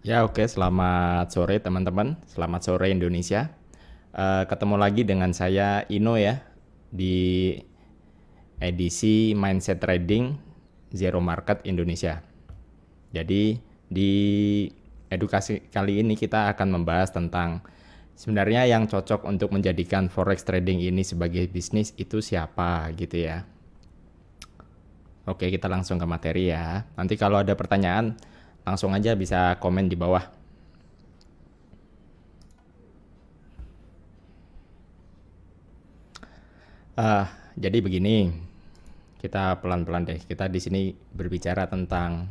Ya, oke. Selamat sore teman-teman. Selamat sore Indonesia. Ketemu lagi dengan saya Ino ya di edisi Mindset Trading Zero Market Indonesia. Jadi di edukasi kali ini kita akan membahas tentang sebenarnya yang cocok untuk menjadikan forex trading ini sebagai bisnis itu siapa gitu ya. Oke, kita langsung ke materi ya. Nanti kalau ada pertanyaan langsung aja bisa komen di bawah. Jadi begini, kita pelan-pelan deh. Kita di sini berbicara tentang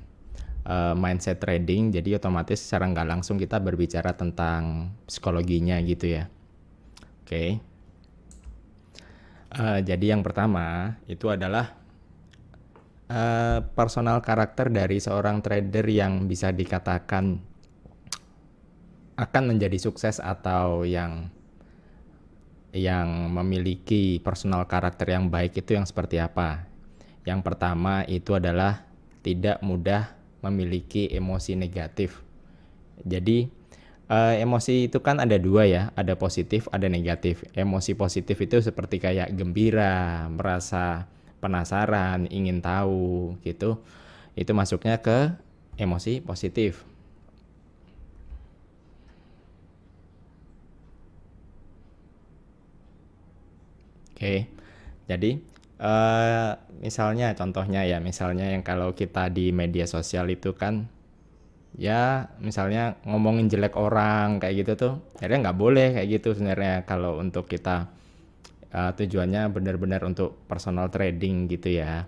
mindset trading, jadi otomatis secara nggak langsung kita berbicara tentang psikologinya gitu ya. Oke. Jadi yang pertama itu adalah personal karakter dari seorang trader yang bisa dikatakan akan menjadi sukses atau yang memiliki personal karakter yang baik itu yang seperti apa. Yang pertama itu adalah tidak mudah memiliki emosi negatif. Jadi emosi itu kan ada dua ya, ada positif, ada negatif. Emosi positif itu seperti kayak gembira, merasa penasaran, ingin tahu gitu. Itu masuknya ke emosi positif. Oke, jadi misalnya contohnya ya, misalnya yang kalau kita di media sosial itu kan ya misalnya ngomongin jelek orang kayak gitu tuh, akhirnya nggak boleh kayak gitu sebenarnya kalau untuk kita tujuannya benar-benar untuk personal trading gitu ya.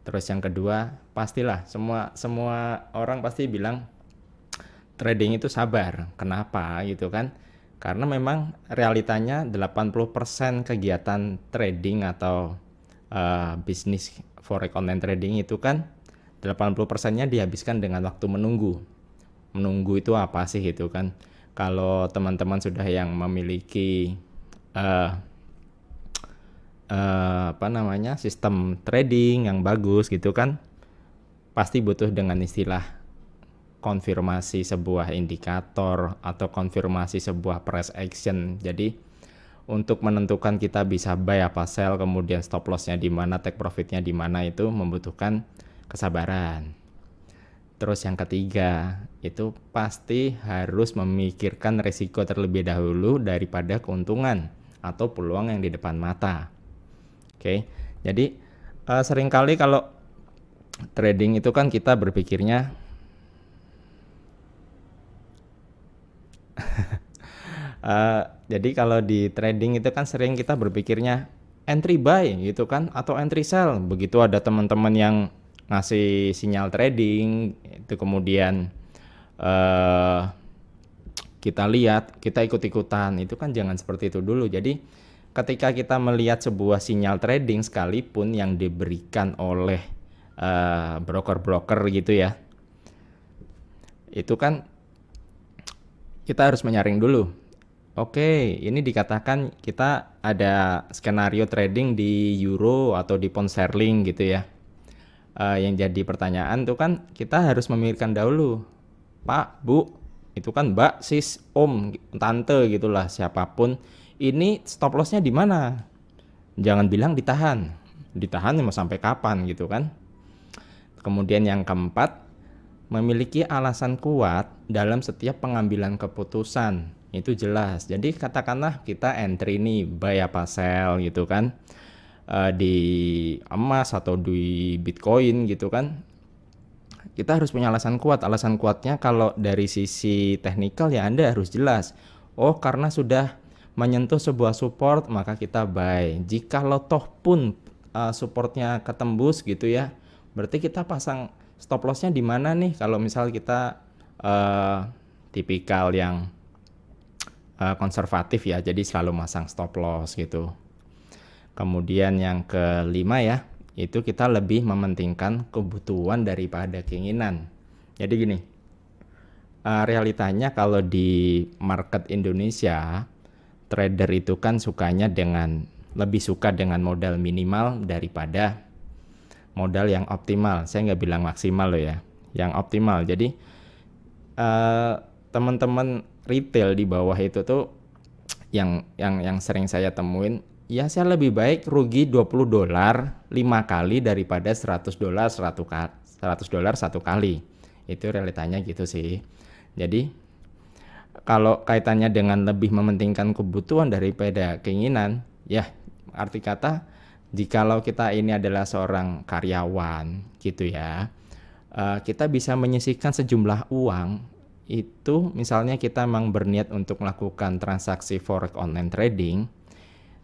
Terus yang kedua, pastilah semua orang pasti bilang trading itu sabar. Kenapa gitu kan? Karena memang realitanya 80% kegiatan trading atau bisnis forex online trading itu kan 80%-nya dihabiskan dengan waktu menunggu. Menunggu itu apa sih gitu kan? Kalau teman-teman sudah yang memiliki sistem trading yang bagus gitu kan, pasti butuh dengan istilah konfirmasi sebuah indikator atau konfirmasi sebuah price action. Jadi untuk menentukan kita bisa buy apa sell, kemudian stop lossnya di mana, take profitnya di mana, itu membutuhkan kesabaran. Terus yang ketiga, itu pasti harus memikirkan risiko terlebih dahulu daripada keuntungan atau peluang yang di depan mata. Oke, jadi seringkali kalau trading itu kan kita berpikirnya jadi kalau di trading itu kan sering kita berpikirnya entry buy gitu kan, atau entry sell. Begitu ada teman-teman yang ngasih sinyal trading itu kemudian kita lihat, kita ikut-ikutan, itu kan jangan seperti itu dulu. Jadi ketika kita melihat sebuah sinyal trading sekalipun yang diberikan oleh broker-broker gitu ya, itu kan kita harus menyaring dulu. Oke, ini dikatakan kita ada skenario trading di euro atau di pound sterling gitu ya. Yang jadi pertanyaan tuh kan kita harus memikirkan dahulu, Pak, Bu, itu kan Mbak, Sis, Om, Tante gitulah, siapapun. Ini stop lossnya di mana? Jangan bilang ditahan. Ditahan mau sampai kapan gitu kan? Kemudian yang keempat, memiliki alasan kuat dalam setiap pengambilan keputusan. Itu jelas. Jadi katakanlah kita entry nih, buy apa sell gitu kan, di emas atau di Bitcoin gitu kan, kita harus punya alasan kuat. Alasan kuatnya kalau dari sisi teknikal ya Anda harus jelas. Oh, karena sudah menyentuh sebuah support maka kita buy. Jika lo toh pun supportnya ketembus gitu ya, berarti kita pasang stop lossnya di mana nih? Kalau misal kita tipikal yang konservatif ya, jadi selalu masang stop loss gitu. Kemudian yang kelima ya, itu kita lebih mementingkan kebutuhan daripada keinginan. Jadi gini, realitanya kalau di market Indonesia, trader itu kan lebih suka dengan modal minimal daripada modal yang optimal. Saya nggak bilang maksimal loh ya, yang optimal. Jadi eh, teman-teman retail di bawah itu tuh yang sering saya temuin, ya saya lebih baik rugi $20 5 kali daripada $100 $100 satu kali. Itu realitanya gitu sih. Jadi kalau kaitannya dengan lebih mementingkan kebutuhan daripada keinginan, ya arti kata jikalau kita ini adalah seorang karyawan gitu ya, kita bisa menyisihkan sejumlah uang itu, misalnya kita memang berniat untuk melakukan transaksi forex online trading,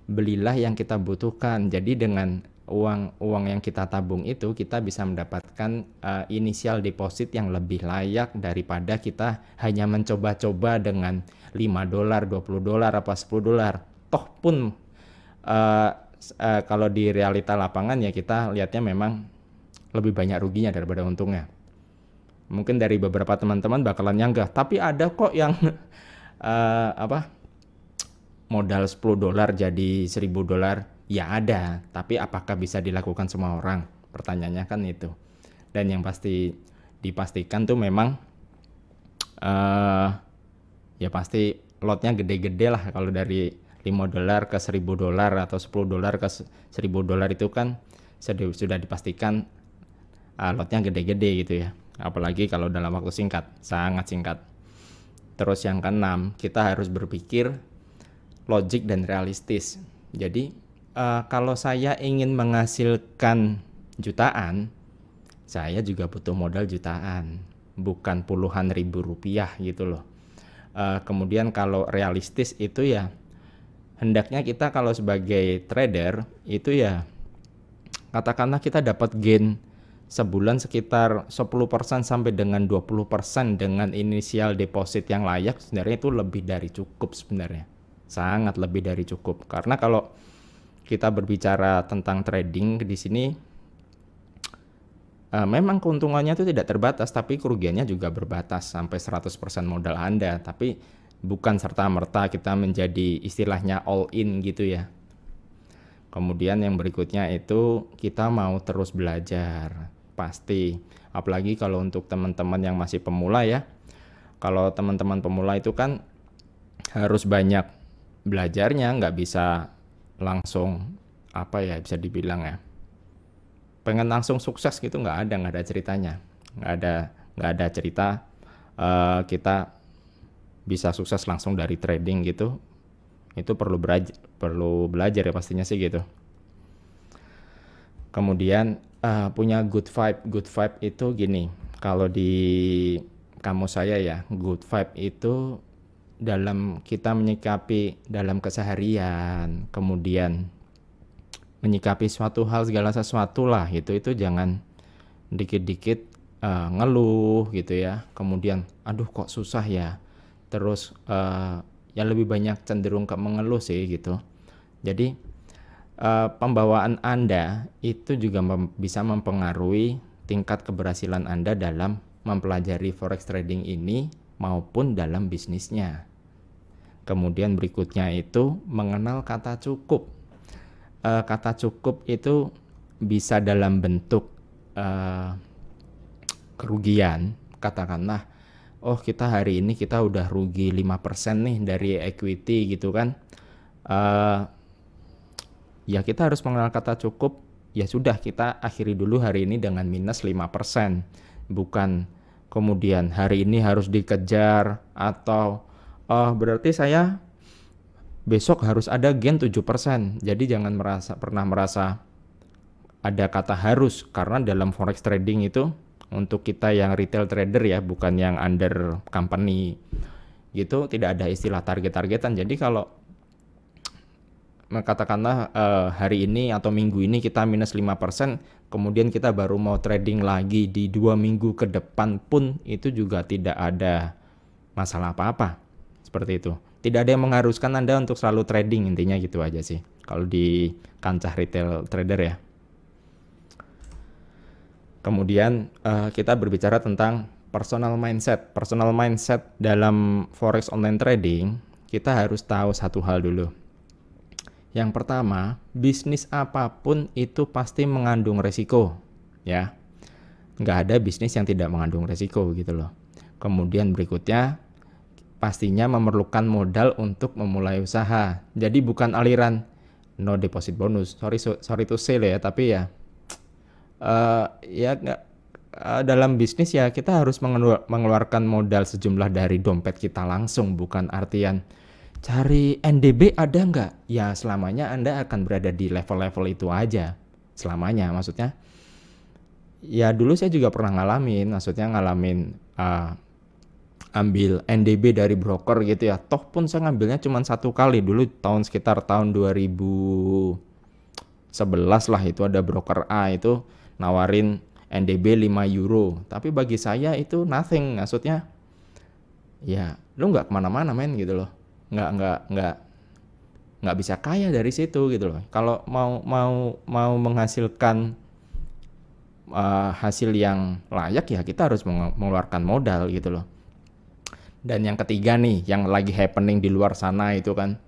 belilah yang kita butuhkan. Jadi dengan uang yang kita tabung itu kita bisa mendapatkan inisial deposit yang lebih layak daripada kita hanya mencoba-coba dengan $5, $20, apa $10. Toh pun kalau di realita lapangan ya kita lihatnya memang lebih banyak ruginya daripada untungnya. Mungkin dari beberapa teman-teman bakalan nyanggah, tapi ada kok yang modal $10 jadi $1.000. Ya ada, tapi apakah bisa dilakukan semua orang? Pertanyaannya kan itu. Dan yang pasti dipastikan tuh memang ya pasti lotnya gede-gede lah. Kalau dari $5 ke $1.000 atau $10 ke $1.000 itu kan sudah dipastikan lotnya gede-gede gitu ya. Apalagi kalau dalam waktu singkat, sangat singkat. Terus yang keenam, kita harus berpikir logik dan realistis. Jadi kalau saya ingin menghasilkan jutaan, saya juga butuh modal jutaan, bukan puluhan ribu rupiah gitu loh. Kemudian kalau realistis itu ya hendaknya kita kalau sebagai trader itu ya katakanlah kita dapat gain sebulan sekitar 10% sampai dengan 20% dengan inisial deposit yang layak, sebenarnya itu lebih dari cukup sebenarnya. Sangat lebih dari cukup. Karena kalau kita berbicara tentang trading di sini memang keuntungannya itu tidak terbatas, tapi kerugiannya juga berbatas sampai 100% modal Anda, tapi bukan serta-merta kita menjadi istilahnya all in gitu ya. Kemudian yang berikutnya itu kita mau terus belajar, pasti. Apalagi kalau untuk teman-teman yang masih pemula ya. Kalau teman-teman pemula itu kan harus banyak belajarnya, nggak bisa langsung bisa dibilang ya pengen langsung sukses gitu, nggak ada ceritanya, nggak ada cerita kita bisa sukses langsung dari trading gitu. Itu perlu belajar ya pastinya sih gitu. Kemudian punya good vibe itu gini, kalau di kamus saya ya, good vibe itu dalam kita menyikapi dalam keseharian, kemudian menyikapi suatu hal segala sesuatu lah gitu, itu jangan dikit-dikit ngeluh gitu ya, kemudian aduh kok susah ya, terus yang lebih banyak cenderung ke mengeluh sih gitu. Jadi pembawaan Anda itu juga bisa mempengaruhi tingkat keberhasilan Anda dalam mempelajari forex trading ini maupun dalam bisnisnya. Kemudian berikutnya itu mengenal kata cukup. Kata cukup itu bisa dalam bentuk kerugian. Katakanlah, oh kita hari ini kita udah rugi 5% nih dari equity gitu kan. Ya kita harus mengenal kata cukup. Ya sudah, kita akhiri dulu hari ini dengan minus 5%. Bukan kemudian hari ini harus dikejar atau berarti saya besok harus ada gain 7%. Jadi jangan pernah merasa ada kata harus, karena dalam forex trading itu untuk kita yang retail trader ya, bukan yang under company gitu, tidak ada istilah target-targetan. Jadi kalau katakanlah hari ini atau minggu ini kita minus 5%, kemudian kita baru mau trading lagi di 2 minggu ke depan pun itu juga tidak ada masalah apa-apa. Seperti itu. Tidak ada yang mengharuskan Anda untuk selalu trading, intinya gitu aja sih kalau di kancah retail trader ya. Kemudian kita berbicara tentang personal mindset. Personal mindset dalam forex online trading, kita harus tahu satu hal dulu. Yang pertama, bisnis apapun itu pasti mengandung resiko ya. Nggak ada bisnis yang tidak mengandung resiko gitu loh. Kemudian berikutnya pastinya memerlukan modal untuk memulai usaha. Jadi bukan aliran no deposit bonus. Sorry to say ya, tapi ya ya nggak, dalam bisnis ya kita harus mengeluarkan modal sejumlah dari dompet kita langsung, bukan artian cari NDB ada nggak? Ya selamanya Anda akan berada di level-level itu aja. Selamanya maksudnya. Ya dulu saya juga pernah ngalamin ambil NDB dari broker gitu ya. Toh pun saya ngambilnya cuma 1 kali dulu sekitar tahun 2011 lah, itu ada broker A itu nawarin NDB 5 euro. Tapi bagi saya itu nothing, maksudnya ya lu nggak kemana-mana men gitu loh. Nggak bisa kaya dari situ gitu loh. Kalau mau menghasilkan hasil yang layak ya kita harus mengeluarkan modal gitu loh. Dan yang ketiga nih yang lagi happening di luar sana itu kan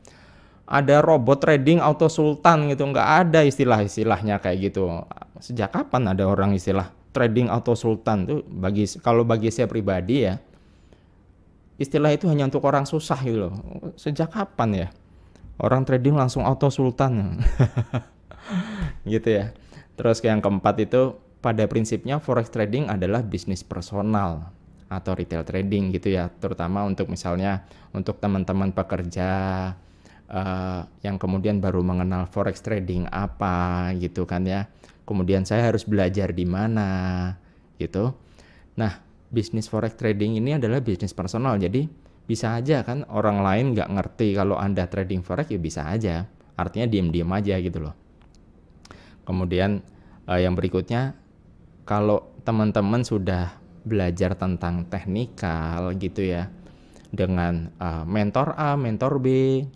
ada robot trading auto sultan gitu. Nggak ada istilahnya kayak gitu. Sejak kapan ada orang istilah trading auto sultan tuh? Kalau bagi saya pribadi ya, istilah itu hanya untuk orang susah gitu loh. Sejak kapan ya orang trading langsung auto sultan gitu ya. Terus yang keempat itu pada prinsipnya forex trading adalah bisnis personal atau retail trading gitu ya, terutama untuk misalnya untuk teman-teman pekerja yang kemudian baru mengenal forex trading apa gitu kan ya. Kemudian saya harus belajar di mana gitu. Nah, bisnis forex trading ini adalah bisnis personal, jadi bisa aja kan orang lain nggak ngerti kalau Anda trading forex ya bisa aja, artinya diem-diem aja gitu loh. Kemudian yang berikutnya, kalau teman-teman sudah belajar tentang teknikal gitu ya, dengan mentor A, mentor B,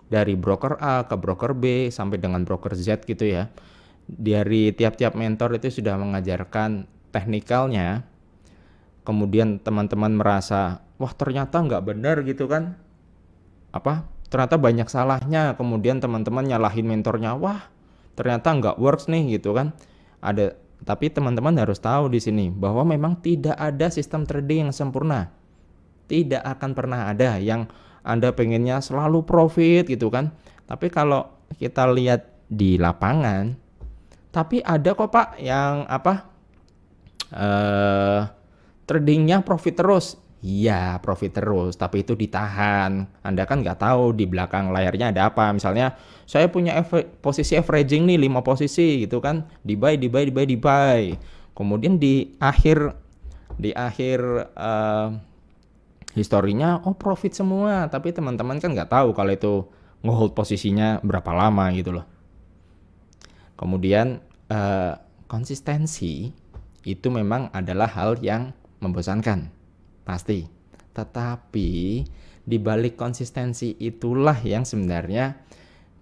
dari broker A ke broker B sampai dengan broker Z gitu ya. Dari tiap-tiap mentor itu sudah mengajarkan teknikalnya. Kemudian teman-teman merasa, wah ternyata nggak benar gitu kan. Ternyata banyak salahnya. Kemudian teman-teman nyalahin mentornya, wah ternyata nggak works nih gitu kan. Tapi teman-teman harus tahu di sini bahwa memang tidak ada sistem trading yang sempurna. Tidak akan pernah ada yang Anda pengennya selalu profit gitu kan. Tapi kalau kita lihat di lapangan, tapi ada kok Pak yang tradingnya profit terus. Iya profit terus, tapi itu ditahan. Anda kan nggak tahu di belakang layarnya ada apa. Misalnya saya punya posisi averaging nih 5 posisi gitu kan, di buy. Kemudian di akhir historinya profit semua, tapi teman-teman kan nggak tahu kalau itu ngehold posisinya berapa lama gitu loh. Kemudian konsistensi itu memang adalah hal yang membosankan, pasti. Tetapi di balik konsistensi itulah yang sebenarnya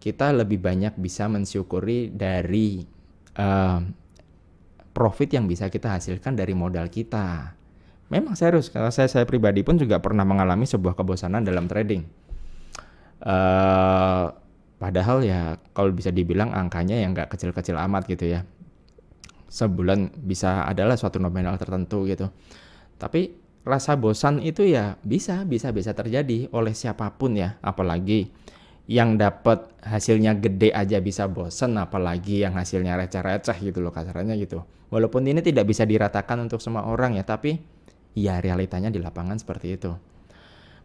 kita lebih banyak bisa mensyukuri dari profit yang bisa kita hasilkan dari modal kita. Memang serius, kalau saya pribadi pun juga pernah mengalami sebuah kebosanan dalam trading. Padahal ya kalau bisa dibilang angkanya yang nggak kecil-kecil amat gitu ya. Sebulan bisa adalah suatu nominal tertentu gitu. Tapi rasa bosan itu ya bisa terjadi oleh siapapun ya, apalagi yang dapat hasilnya gede aja bisa bosan, apalagi yang hasilnya receh-receh gitu loh kasarannya gitu. Walaupun ini tidak bisa diratakan untuk semua orang ya, tapi ya realitanya di lapangan seperti itu.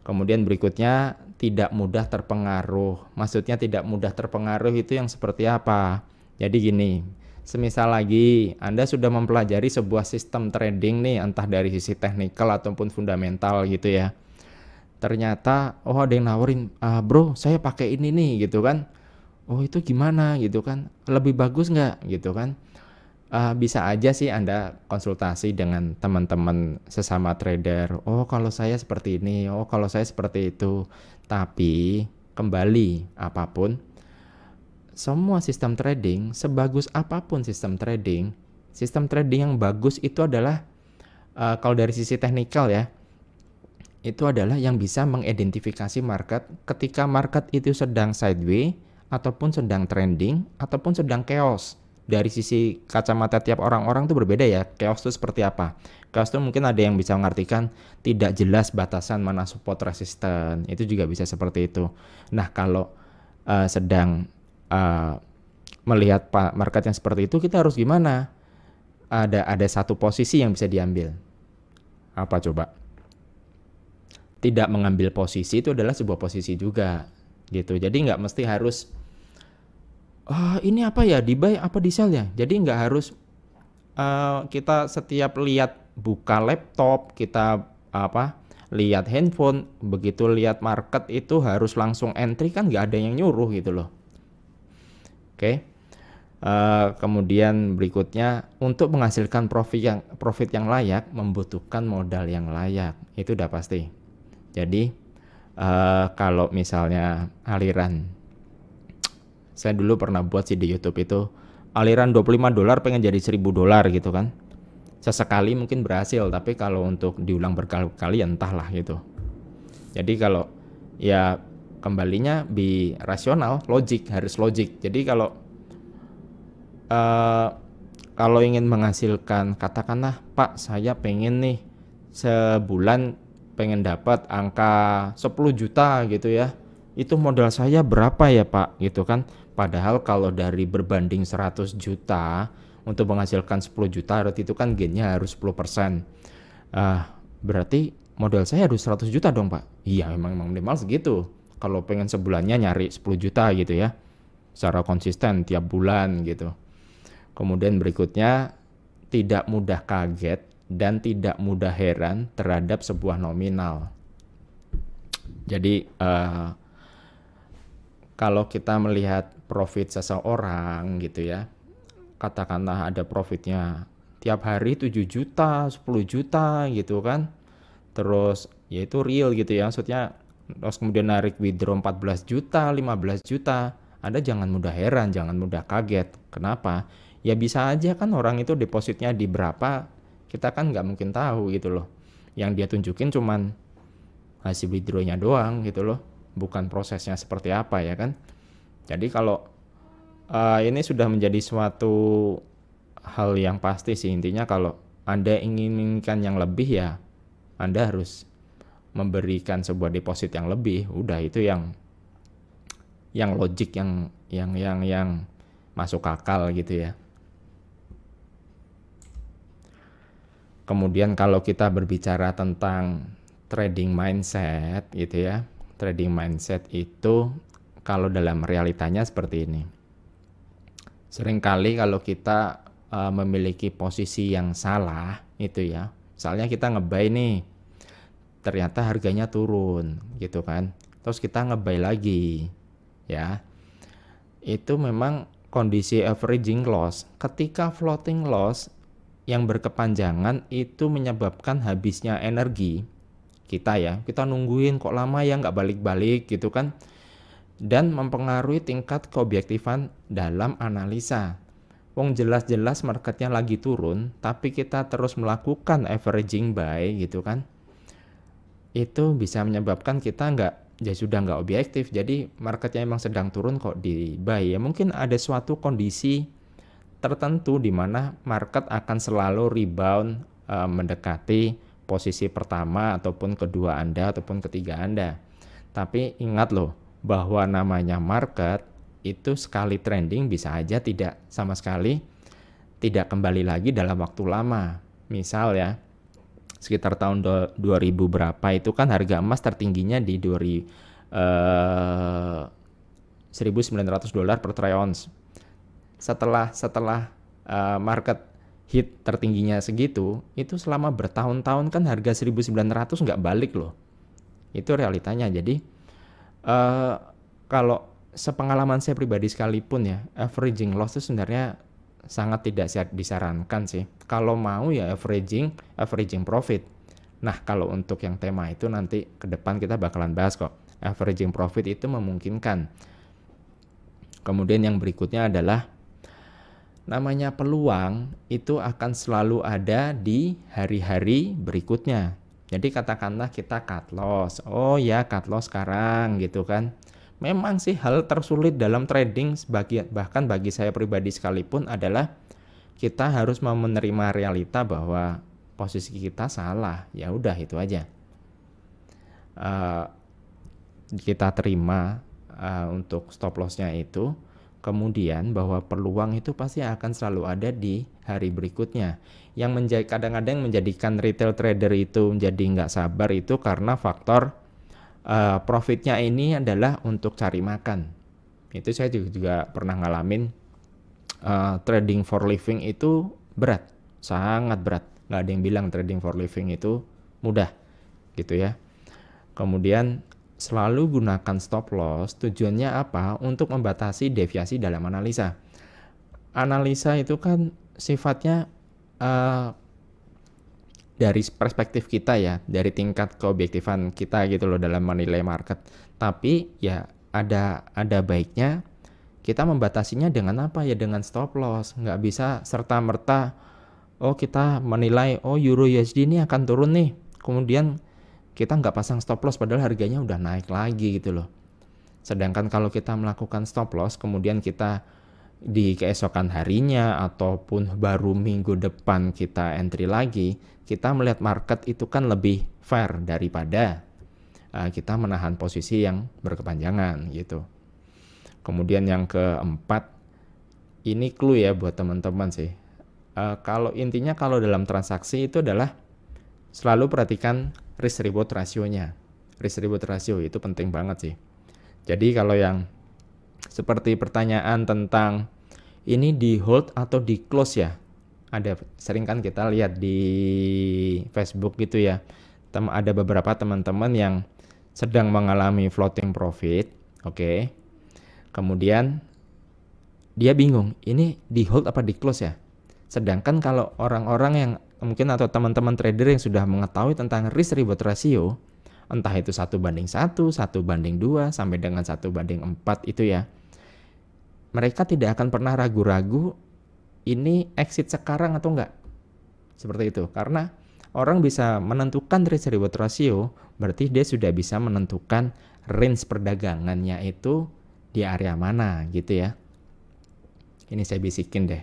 Kemudian berikutnya tidak mudah terpengaruh. Maksudnya tidak mudah terpengaruh itu yang seperti apa? Jadi gini, semisal lagi Anda sudah mempelajari sebuah sistem trading nih, entah dari sisi teknikal ataupun fundamental gitu ya. Ternyata ada yang nawarin, bro saya pakai ini nih gitu kan. Oh itu gimana gitu kan, lebih bagus nggak gitu kan. Bisa aja sih Anda konsultasi dengan teman-teman sesama trader. Oh kalau saya seperti ini, oh kalau saya seperti itu. Tapi kembali apapun, semua sistem trading, sebagus apapun sistem trading yang bagus itu adalah kalau dari sisi teknikal ya, itu adalah yang bisa mengidentifikasi market ketika market itu sedang sideways ataupun sedang trending ataupun sedang chaos. Dari sisi kacamata tiap orang-orang itu berbeda ya. Chaos itu seperti apa? Chaos itu mungkin ada yang bisa mengartikan tidak jelas batasan mana support resisten, itu juga bisa seperti itu. Nah kalau sedang melihat market yang seperti itu, kita harus gimana? Ada satu posisi yang bisa diambil. Apa coba? Tidak mengambil posisi itu adalah sebuah posisi juga gitu. Jadi nggak mesti harus ini apa ya, di buy apa di sell ya. Jadi nggak harus kita setiap lihat buka laptop, kita lihat handphone, begitu lihat market itu harus langsung entry, kan nggak ada yang nyuruh gitu loh. Oke. Kemudian berikutnya, untuk menghasilkan profit yang layak membutuhkan modal yang layak, itu udah pasti. Jadi kalau misalnya aliran, saya dulu pernah buat sih di YouTube itu, aliran $25 pengen jadi $1.000 gitu kan. Sesekali mungkin berhasil, tapi kalau untuk diulang berkali-kali ya entahlah gitu. Jadi kalau ya kembalinya rasional, harus logik. Jadi kalau ingin menghasilkan, katakanlah Pak saya pengen nih sebulan pengen dapat angka 10 juta gitu ya, itu modal saya berapa ya Pak gitu kan. Padahal kalau dari berbanding 100 juta untuk menghasilkan 10 juta berarti itu kan gainnya harus 10%. Berarti modal saya harus 100 juta dong Pak. Iya memang minimal segitu kalau pengen sebulannya nyari 10 juta gitu ya, secara konsisten tiap bulan gitu. Kemudian berikutnya, tidak mudah kaget dan tidak mudah heran terhadap sebuah nominal. Jadi kalau kita melihat profit seseorang gitu ya, katakanlah ada profitnya tiap hari 7 juta, 10 juta gitu kan, terus ya itu real gitu ya, maksudnya terus kemudian narik withdraw 14 juta, 15 juta, Anda jangan mudah heran, jangan mudah kaget. Kenapa? Ya bisa aja kan orang itu depositnya di berapa, kita kan nggak mungkin tahu gitu loh. Yang dia tunjukin cuman hasil withdrawnya doang gitu loh, bukan prosesnya seperti apa ya kan. Jadi kalau ini sudah menjadi suatu hal yang pasti sih, intinya kalau Anda inginkan yang lebih ya Anda harus memberikan sebuah deposit yang lebih. Udah itu yang logik, yang masuk akal gitu ya. Kemudian kalau kita berbicara tentang trading mindset gitu ya, trading mindset itu kalau dalam realitanya seperti ini. Seringkali kalau kita memiliki posisi yang salah itu ya, misalnya kita nge-buy nih, ternyata harganya turun gitu kan, terus kita nge-buy lagi ya, itu memang kondisi averaging loss. Ketika floating loss yang berkepanjangan itu menyebabkan habisnya energi kita ya, kita nungguin kok lama ya nggak balik-balik gitu kan, dan mempengaruhi tingkat keobjektifan dalam analisa. Wong jelas-jelas marketnya lagi turun tapi kita terus melakukan averaging buy gitu kan, itu bisa menyebabkan kita sudah nggak objektif. Jadi marketnya emang sedang turun kok di buy ya, mungkin ada suatu kondisi tertentu di mana market akan selalu rebound mendekati posisi pertama ataupun kedua Anda ataupun ketiga Anda. Tapi ingat loh bahwa namanya market itu sekali trending bisa aja sama sekali tidak kembali lagi dalam waktu lama. Misal ya, sekitar tahun 2000 berapa itu kan harga emas tertingginya di $1.900 per troy ounce. Setelah market hit tertingginya segitu, itu selama bertahun-tahun kan harga 1.900 nggak balik loh. Itu realitanya. Jadi kalau sepengalaman saya pribadi sekalipun ya, averaging loss itu sebenarnya sangat tidak disarankan sih. Kalau mau ya averaging profit. Nah kalau untuk yang tema itu nanti ke depan kita bakalan bahas kok. Averaging profit itu memungkinkan. Kemudian yang berikutnya adalah namanya peluang itu akan selalu ada di hari-hari berikutnya. Jadi katakanlah kita cut loss. Oh ya cut loss sekarang gitu kan. Memang sih hal tersulit dalam trading bahkan bagi saya pribadi sekalipun adalah kita harus mau menerima realita bahwa posisi kita salah, ya udah itu aja. Kita terima untuk stop lossnya itu, kemudian bahwa peluang itu pasti akan selalu ada di hari berikutnya. Yang kadang-kadang menjadikan retail trader itu menjadi nggak sabar itu karena faktor profitnya ini adalah untuk cari makan. Itu saya juga pernah ngalamin. Trading for living itu berat, sangat berat. Nggak ada yang bilang trading for living itu mudah gitu ya. Kemudian selalu gunakan stop loss, tujuannya apa? Untuk membatasi deviasi dalam analisa. Analisa itu kan sifatnya dari perspektif kita ya, dari tingkat keobjektifan kita gitu loh dalam menilai market. Tapi ya ada baiknya kita membatasinya dengan apa ya, dengan stop loss. Nggak bisa serta-merta kita menilai euro USD ini akan turun nih, kemudian kita nggak pasang stop loss padahal harganya udah naik lagi gitu loh. Sedangkan kalau kita melakukan stop loss kemudian kita di keesokan harinya ataupun baru minggu depan kita entry lagi, kita melihat market itu kan lebih fair daripada kita menahan posisi yang berkepanjangan gitu. Kemudian yang keempat, ini clue ya buat teman-teman sih. Kalau intinya kalau dalam transaksi itu adalah selalu perhatikan risk reward rasionya. Risk reward ratio itu penting banget sih. Jadi kalau yang seperti pertanyaan tentang ini di hold atau di close ya, ada sering kan kita lihat di Facebook gitu ya, ada beberapa teman-teman yang sedang mengalami floating profit, oke. Kemudian dia bingung, ini di hold apa di close ya. Sedangkan kalau orang-orang yang mungkin atau teman-teman trader yang sudah mengetahui tentang risk reward ratio, entah itu 1:1, 1:2, sampai dengan 1:4 itu ya, mereka tidak akan pernah ragu-ragu ini exit sekarang atau enggak. Seperti itu. Karena orang bisa menentukan risk reward ratio, berarti dia sudah bisa menentukan range perdagangannya itu di area mana gitu ya. Ini saya bisikin deh.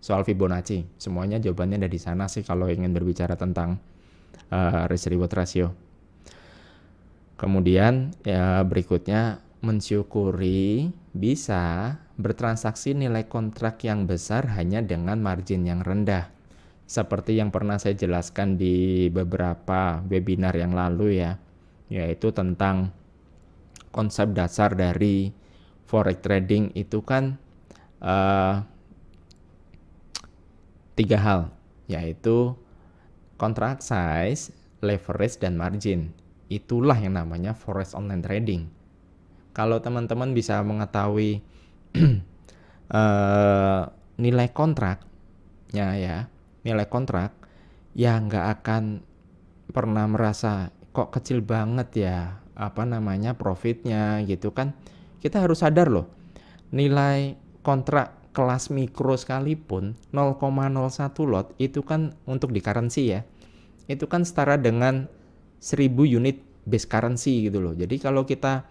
Soal Fibonacci, semuanya jawabannya ada di sana sih kalau ingin berbicara tentang risk reward ratio. Kemudian ya berikutnya, mensyukuri bisa bertransaksi nilai kontrak yang besar hanya dengan margin yang rendah. Seperti yang pernah saya jelaskan di beberapa webinar yang lalu ya, yaitu tentang konsep dasar dari forex trading itu kan 3 hal, yaitu contract size, leverage, dan margin. Itulah yang namanya forex online trading. Kalau teman-teman bisa mengetahui nilai kontraknya ya, nilai kontrak ya nggak akan pernah merasa kok kecil banget ya profitnya gitu kan. Kita harus sadar loh, nilai kontrak kelas mikro sekalipun 0,01 lot itu kan untuk di currency ya, itu kan setara dengan 1000 unit base currency gitu loh. Jadi kalau kita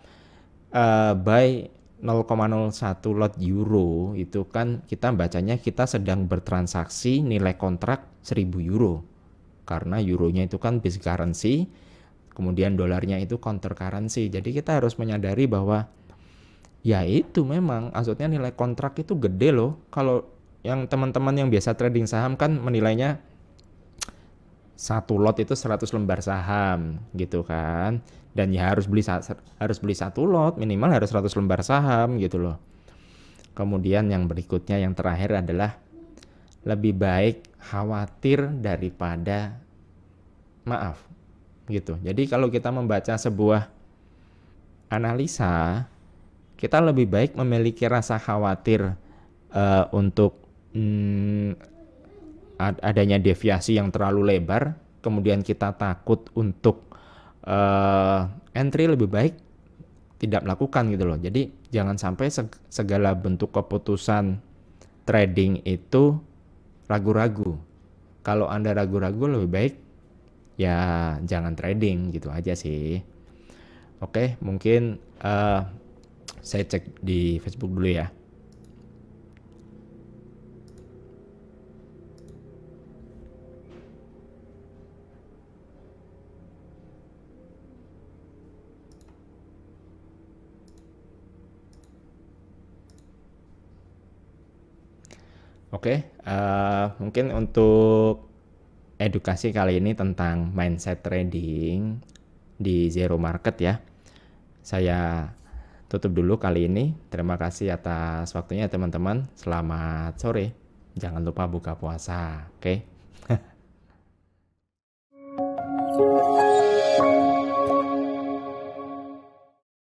buy 0,01 lot euro itu kan kita bacanya kita sedang bertransaksi nilai kontrak 1000 euro, karena euronya itu kan base currency, kemudian dolarnya itu counter currency. Jadi kita harus menyadari bahwa ya itu memang maksudnya nilai kontrak itu gede loh. Kalau yang teman-teman yang biasa trading saham kan menilainya satu lot itu 100 lembar saham gitu kan, dan ya harus beli satu lot, minimal harus 100 lembar saham gitu loh. Kemudian yang berikutnya, yang terakhir adalah lebih baik khawatir daripada maaf gitu. Jadi kalau kita membaca sebuah analisa, kita lebih baik memiliki rasa khawatir untuk adanya deviasi yang terlalu lebar, kemudian kita takut untuk entry, lebih baik tidak melakukan gitu loh. Jadi jangan sampai segala bentuk keputusan trading itu ragu-ragu. Kalau Anda ragu-ragu, lebih baik ya jangan trading gitu aja sih. Oke, mungkin saya cek di Facebook dulu ya. Oke, mungkin untuk edukasi kali ini tentang mindset trading di zero market ya. Saya tutup dulu kali ini. Terima kasih atas waktunya teman-teman. Selamat sore. Jangan lupa buka puasa, oke?